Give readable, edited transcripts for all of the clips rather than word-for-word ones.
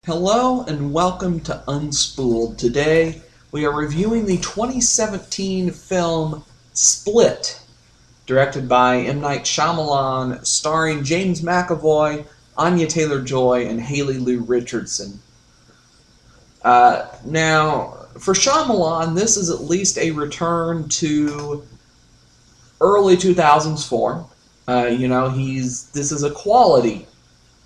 Hello and welcome to Unspooled. Today we are reviewing the 2017 film Split, directed by M. Night Shyamalan, starring James McAvoy, Anya Taylor-Joy, and Haley Lu Richardson. Now, for Shyamalan, this is at least a return to early 2000s form. This is a quality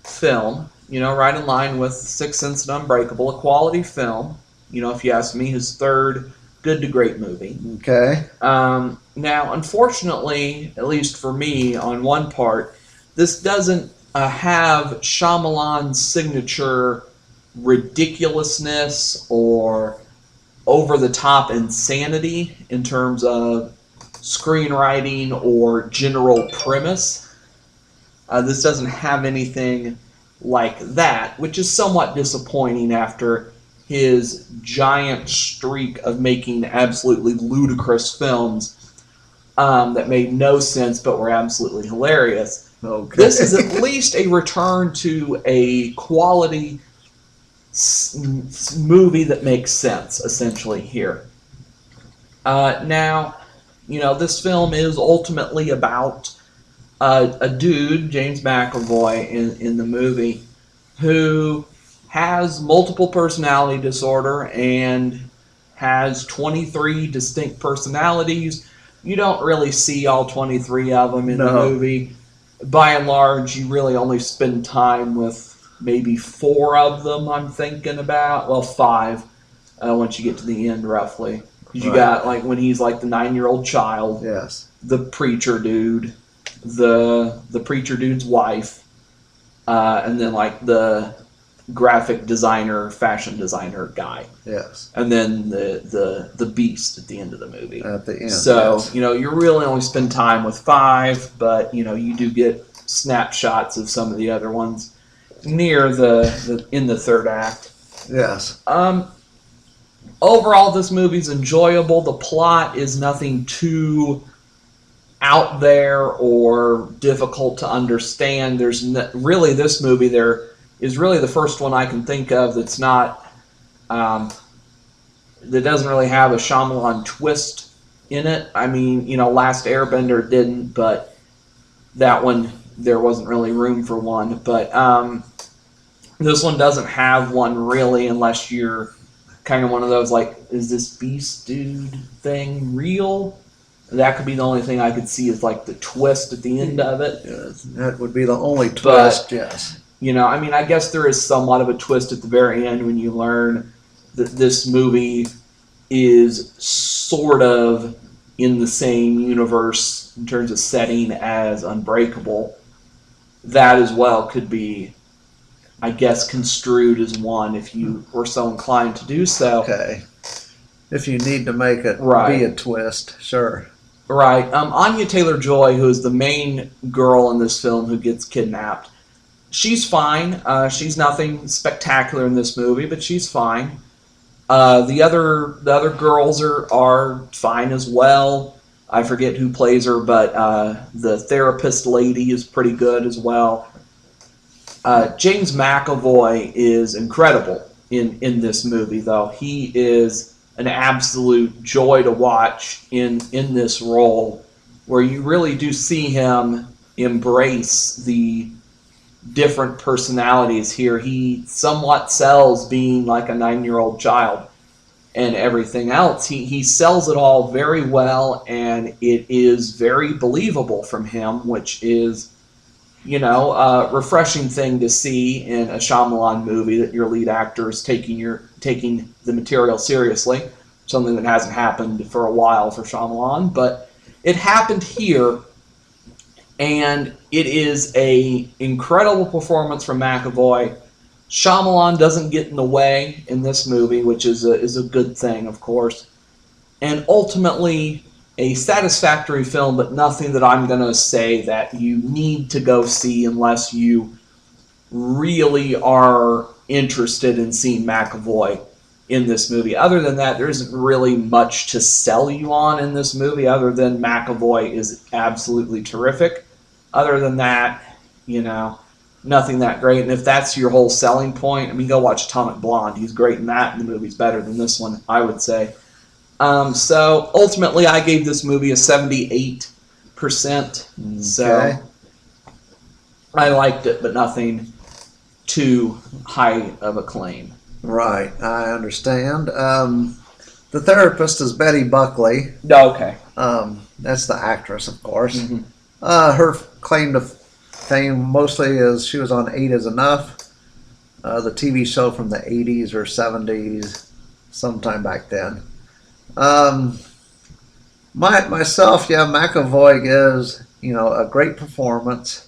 film, right in line with Sixth Sense and Unbreakable, a quality film. If you ask me, his third good to great movie. Okay. Now, unfortunately, at least for me, on one part, this doesn't have Shyamalan's signature ridiculousness or over-the-top insanity in terms of screenwriting or general premise. This doesn't have anything like that, which is somewhat disappointing after his giant streak of making absolutely ludicrous films that made no sense but were absolutely hilarious. Okay. This is at least a return to a quality movie that makes sense, essentially, here. Now, this film is ultimately about a dude, James McAvoy, in the movie, who has multiple personality disorder and has 23 distinct personalities. You don't really see all 23 of them in the movie. By and large, you really only spend time with maybe 4 of them, I'm thinking about. Well, 5, once you get to the end, roughly. Because you got, when he's like the 9-year-old child. Yes. The preacher dude. The preacher dude's wife, and then the graphic designer, fashion designer guy. Yes. And then the beast at the end of the movie. At the end. So, yes. You really only spend time with 5, but you do get snapshots of some of the other ones near in the third act. Yes. Overall, this movie's enjoyable. The plot is nothing too out there or difficult to understand. There's really this movie. There is really the first one I can think of that's not that doesn't really have a Shyamalan twist in it. I mean, Last Airbender didn't, but that one there wasn't really room for one. But this one doesn't have one really, unless you're kind of one of those is this beast dude thing real? That could be the only thing I could see is the twist at the end of it. Yes, that would be the only twist, yes. I guess there is somewhat of a twist at the very end when you learn that this movie is sort of in the same universe in terms of setting as Unbreakable. That as well could be, I guess, construed as one if you were so inclined to do so. Okay. If you need to make it be a twist, sure. Right. Anya Taylor-Joy, who is the main girl in this film who gets kidnapped, she's fine. She's nothing spectacular in this movie, but she's fine. The other girls are fine as well. I forget who plays her, but the therapist lady is pretty good as well. James McAvoy is incredible in this movie, though. He is an absolute joy to watch in this role, where you really do see him embrace the different personalities here. He somewhat sells being like a 9-year-old child and everything else. He sells it all very well, and it is very believable from him, which is a refreshing thing to see in a Shyamalan movie, that your lead actor is taking the material seriously. Something that hasn't happened for a while for Shyamalan, but it happened here, and it is an incredible performance from McAvoy. Shyamalan doesn't get in the way in this movie, which is a good thing, of course, and ultimately a satisfactory film, but nothing that I'm going to say that you need to go see unless you really are interested in seeing McAvoy in this movie. Other than that, there isn't really much to sell you on in this movie, other than McAvoy is absolutely terrific. Other than that, nothing that great. And if that's your whole selling point, I mean, go watch Atomic Blonde. He's great in that, and the movie's better than this one, I would say. So ultimately, I gave this movie a 78%. Okay. So I liked it, but nothing too high of a claim. Right, I understand. The therapist is Betty Buckley. Okay. That's the actress, of course. Mm-hmm. Her claim to fame mostly is she was on 8 is Enough, the TV show from the 80s or 70s, sometime back then. Myself, yeah, McAvoy is, a great performance.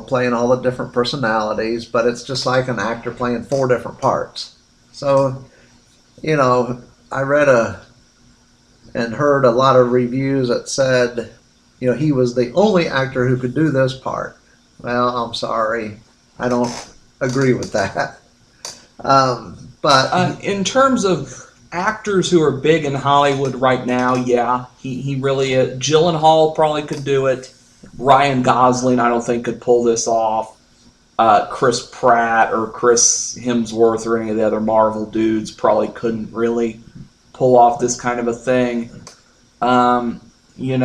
Playing all the different personalities, but it's just like an actor playing 4 different parts. So, I read and heard a lot of reviews that said, he was the only actor who could do this part. Well, I'm sorry, I don't agree with that. But in terms of actors who are big in Hollywood right now, yeah, he really is. Gyllenhaal probably could do it. Ryan Gosling, I don't think, could pull this off. Chris Pratt or Chris Hemsworth or any of the other Marvel dudes probably couldn't really pull off this kind of a thing. You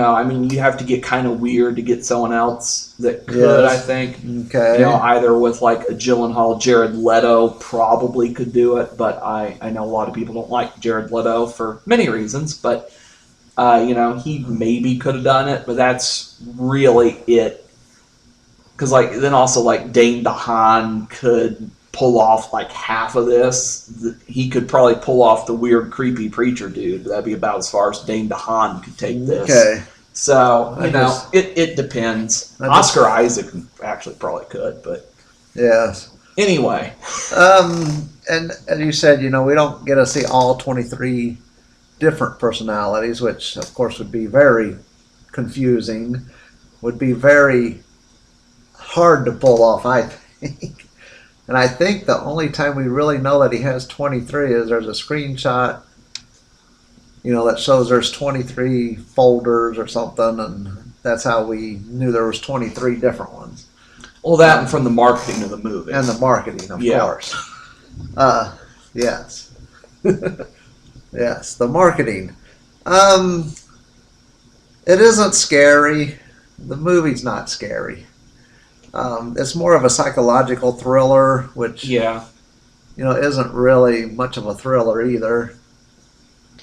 have to get kind of weird to get someone else that could, yes. I think. Okay. Either with like a Gyllenhaal, Jared Leto probably could do it, but I know a lot of people don't like Jared Leto for many reasons, but he maybe could have done it, but that's really it. Because then also Dane DeHaan could pull off half of this. He could probably pull off the weird, creepy preacher dude. That'd be about as far as Dane DeHaan could take this. Okay. So it depends. Oscar Isaac actually probably could, but yes. Anyway. And as you said, we don't get to see all 23 different personalities, which of course would be very confusing, would be very hard to pull off, I think. And I think the only time we really know that he has 23 is there's a screenshot, that shows there's 23 folders or something, and that's how we knew there was 23 different ones. Well, that and from the marketing of the movie. And the marketing, of course. Yes. Yes, the marketing. It isn't scary. The movie's not scary. It's more of a psychological thriller, which isn't really much of a thriller either.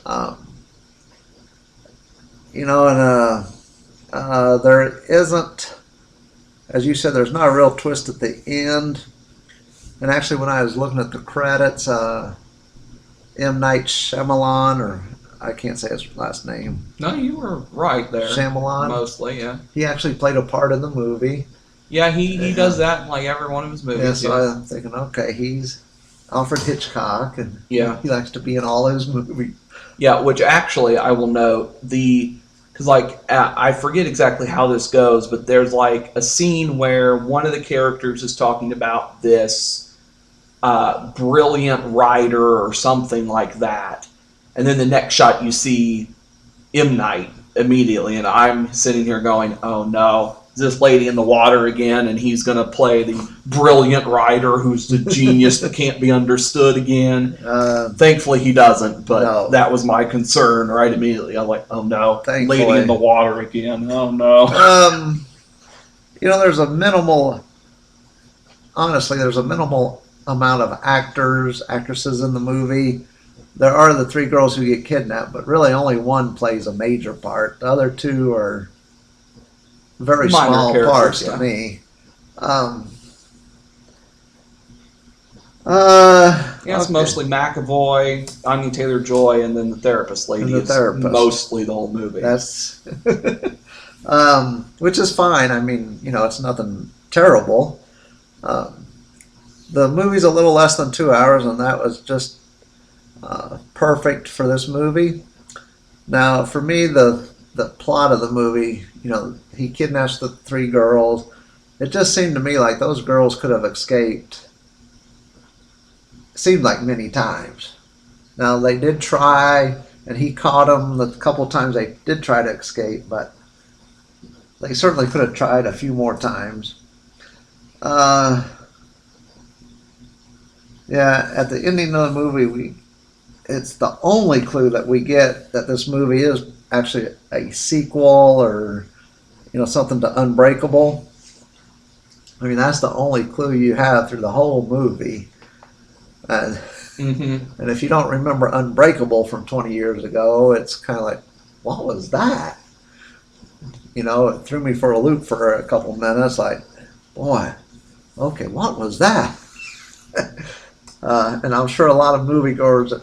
There isn't, as you said, there's not a real twist at the end. And actually, when I was looking at the credits, M. Night Shyamalan, or I can't say his last name. No, you were right there. Shyamalan, mostly, yeah. He actually played a part in the movie. Yeah, he does that in every one of his movies. Yeah, so I'm thinking, okay, he's Alfred Hitchcock, and he likes to be in all his movies. Yeah, which actually I will note because I forget exactly how this goes, but there's a scene where one of the characters is talking about this brilliant writer or something like that, and then the next shot you see M. Night immediately, and I'm sitting here going, oh no. This lady in the water again, and he's going to play the brilliant writer who's the genius that can't be understood again. Thankfully, he doesn't, but that was my concern right immediately. I'm like, oh no, thankfully. Lady in the water again. Oh no. There's a minimal amount of actresses in the movie. There are the 3 girls who get kidnapped, but really only one plays a major part. The other 2 are very minor small parts to me. It's mostly McAvoy, Anya Taylor-Joy, and then the therapist lady. Mostly the whole movie. That's which is fine. I mean, it's nothing terrible. The movie's a little less than 2 hours, and that was just perfect for this movie. Now, for me, the plot of the movie, he kidnaps the 3 girls. It just seemed to me like those girls could have escaped. It seemed like many times. Now, they did try, and he caught them the couple times they did try to escape, but they certainly could have tried a few more times. Yeah, at the ending of the movie, it's the only clue that we get that this movie is actually a sequel or something to Unbreakable. I mean, that's the only clue you have through the whole movie. And, and if you don't remember Unbreakable from 20 years ago, it's kind of like, what was that? It threw me for a loop for a couple minutes. Like, boy, okay, what was that? And I'm sure a lot of moviegoers that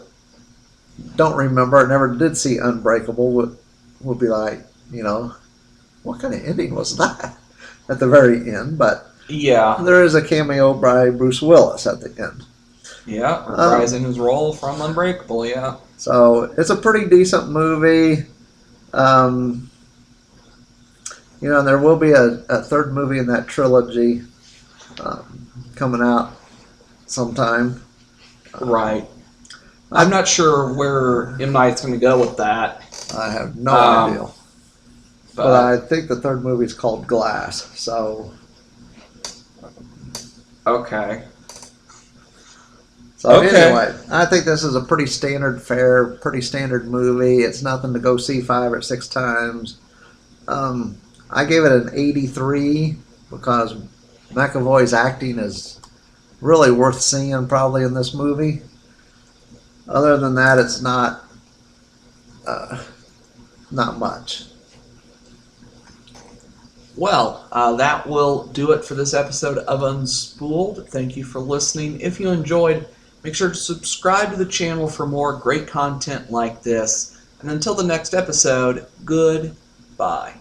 don't remember, never did see Unbreakable, would be like, what kind of ending was that at the very end? But yeah, there is a cameo by Bruce Willis at the end. Yeah, reprising his role from Unbreakable, yeah. So it's a pretty decent movie. There will be a third movie in that trilogy coming out sometime. Right. I'm not sure where M. Night's going to go with that. I have no idea. But I think the third movie is called Glass. So. Okay. So anyway, I think this is a pretty standard fare, pretty standard movie. It's nothing to go see 5 or 6 times. I gave it an 83 because McAvoy's acting is really worth seeing probably in this movie. Other than that, it's not much. Well, that will do it for this episode of Unspooled. Thank you for listening. If you enjoyed, make sure to subscribe to the channel for more great content like this. And until the next episode, goodbye.